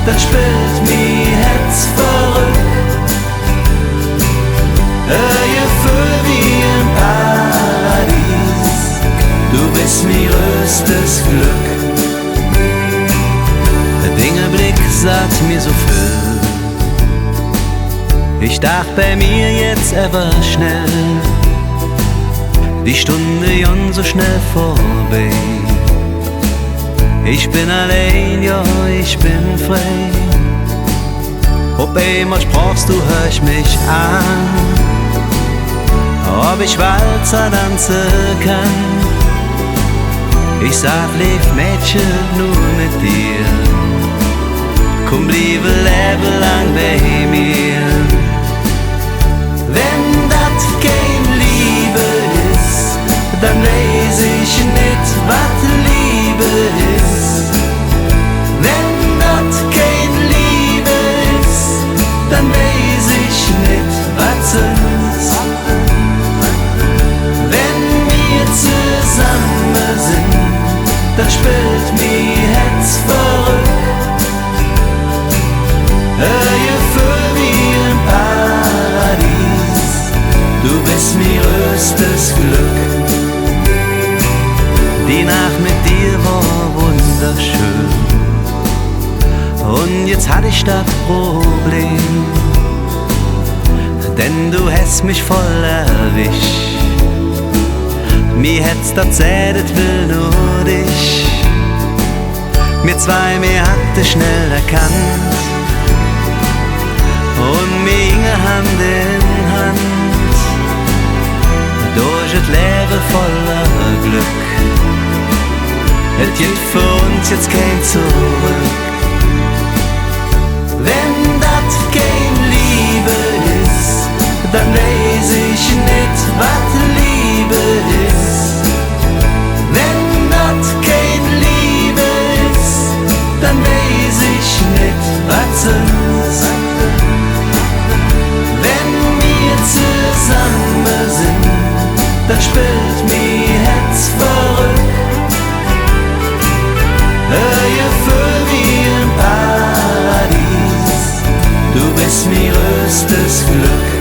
dann spielt mi Herz verrückt. Gefühl wie im Paradies, du bist mi größtes Glück. Der Dingeblick sagt mir so viel, ich dacht bei mir jetzt ever schnell, die Stunde jon so schnell vorbei. Ich bin allein, ja, ich bin frei. Ob einmal sprachst du, hör ich mich an, ob ich Walzer tanzen kann. Ich sag, leb Mädchen, nur mit dir, komm, bliebe lebe lang bei mir. Wenn das kein Liebe ist, dann weiß ich nicht, was Liebe ist. Wenn das kein Liebe ist, dann weiß ich nicht, was ist. Wenn wir zusammen sind, dann spielt mir Herz verrückt. Gefühl wie im Paradies, du bist mir größtes Glück. Die Nacht mit dir war wunderschön, und jetzt hatte ich das Problem, denn du hast mich voll erwischt. Mir hätt's das zählet will nur dich. Mir zwei, mir hatte schnell erkannt, und mir ginge Hand in Hand durch das Leben voller Glück. Es gibt für uns jetzt kein Zurück. Wenn das kein Liebe ist, dann weiß ich nicht, was Liebe ist. Wenn das kein Liebe ist, dann weiß ich nicht, was ist. Wenn wir zusammen sind, dann spielt mir Herz verrückt. Gefühl wie im Paradies, du bist mir größtes Glück.